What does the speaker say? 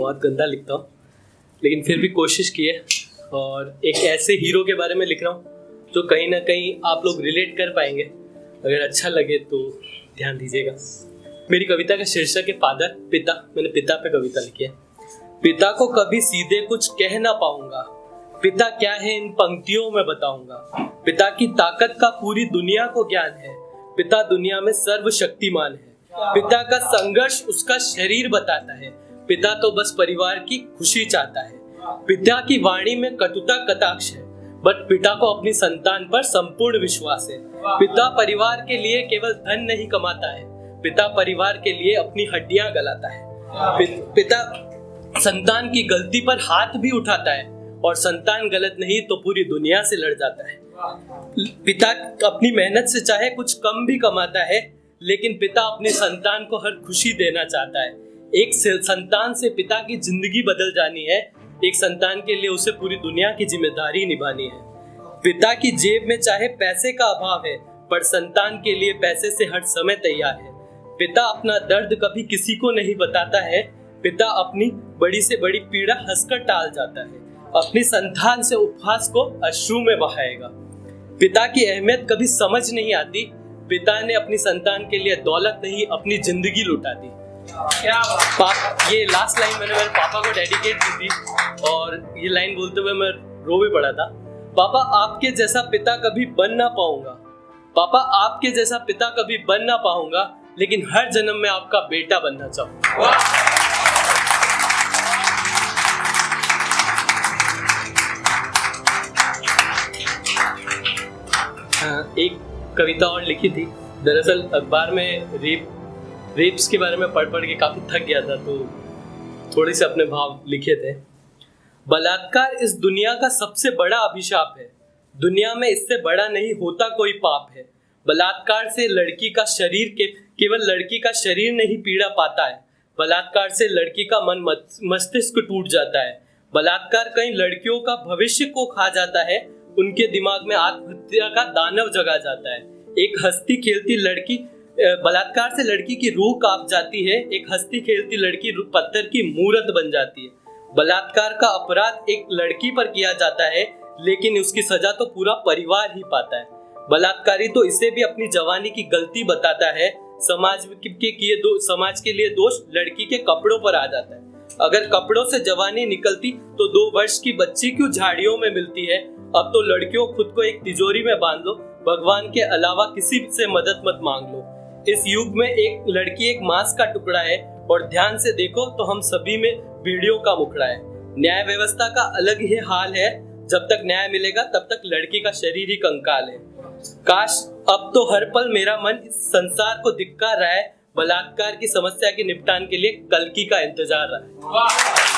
बहुत गंदा लिखता हूँ, लेकिन फिर भी कोशिश की है और एक ऐसे हीरो के बारे में लिख रहा हूँ जो कहीं ना कहीं आप लोग रिलेट कर पाएंगे। अगर अच्छा लगे तो ध्यान दीजिएगा। मेरी कविता का शीर्षक है फादर, पिता। मैंने पिता पे कविता लिखी है। पिता को कभी सीधे कुछ कह ना पाऊंगा, पिता क्या है इन पंक्तियों में बताऊंगा। पिता की ताकत का पूरी दुनिया को ज्ञान है, पिता दुनिया में सर्वशक्तिमान है। पिता का संघर्ष उसका शरीर बताता है, पिता तो बस परिवार की खुशी चाहता है। पिता की वाणी में कटुता कटाक्ष है, बट पिता को अपनी संतान पर संपूर्ण विश्वास है। पिता परिवार के लिए केवल धन नहीं कमाता है, पिता परिवार के लिए अपनी हड्डियां गलाता है। पिता संतान की गलती पर हाथ भी उठाता है और संतान गलत नहीं तो पूरी दुनिया से लड़ जाता है। पिता अपनी मेहनत से चाहे कुछ कम भी कमाता है, लेकिन पिता अपने संतान को हर खुशी देना चाहता है। एक संतान से पिता की जिंदगी बदल जानी है, एक संतान के लिए उसे पूरी दुनिया की जिम्मेदारी निभानी है। पिता की जेब में चाहे पैसे का अभाव है, पर संतान के लिए पैसे से हर समय तैयार है। पिता अपना दर्द कभी किसी को नहीं बताता है, पिता अपनी बड़ी से बड़ी पीड़ा हंसकर टाल जाता है। अपनी संतान से उपहास को अश्रु में बहाएगा। पिता की अहमियत कभी समझ नहीं आती, पिता ने अपनी संतान के लिए दौलत नहीं अपनी जिंदगी लुटा दी। ये लास्ट लाइन मैंने मेरे पापा को डेडिकेट की थी और ये लाइन बोलते हुए मैं रो भी पड़ा था। पापा आपके जैसा पिता कभी बन ना पाऊंगा, पापा आपके जैसा पिता कभी बन ना पाऊंगा, लेकिन हर जन्म में आपका बेटा बनना चाहूंगा। एक कविता और लिखी थी। दरअसल अखबार में रेप्स के बारे में पढ़ के काफी थक गया था, तो थोड़े से अपने भाव लिखे थे। बलात्कार इस दुनिया का सबसे बड़ा अभिशाप है, दुनिया में इससे बड़ा नहीं होता कोई पाप है। बलात्कार से लड़की का शरीर केवल लड़की का शरीर नहीं पीड़ा पाता है, बलात्कार से लड़की का मन मस्तिष्क टूट जाता है। बलात्कार कई लड़कियों का भविष्य को खा जाता है, उनके दिमाग में आत्महत्या का दानव जगा जाता है। एक हंसती खेलती लड़की बलात्कार से लड़की की रूह कांप जाती है, एक हंसती खेलती लड़की पत्थर की मूर्त बन जाती है। बलात्कार का अपराध एक लड़की पर किया जाता है, लेकिन उसकी सजा तो पूरा परिवार ही पाता है। बलात्कारी तो इसे भी अपनी जवानी की गलती बताता है। समाज के लिए दोष लड़की के कपड़ों पर आ जाता है। अगर कपड़ों से जवानी निकलती तो 2 वर्ष की बच्ची क्यों झाड़ियों में मिलती है। अब तो लड़कियों खुद को एक तिजोरी में बांध लो, भगवान के अलावा किसी से मदद मत मांग लो। इस युग में एक लड़की एक मांस का टुकड़ा है और ध्यान से देखो तो हम सभी में भेड़ियों का मुखड़ा है। न्याय व्यवस्था का अलग ही हाल है, जब तक न्याय मिलेगा तब तक लड़की का शरीर ही कंकाल है। काश अब तो हर पल मेरा मन इस संसार को धिक्कार रहा है, बलात्कार की समस्या के निपटान के लिए कल्कि का इंतजार रहा है।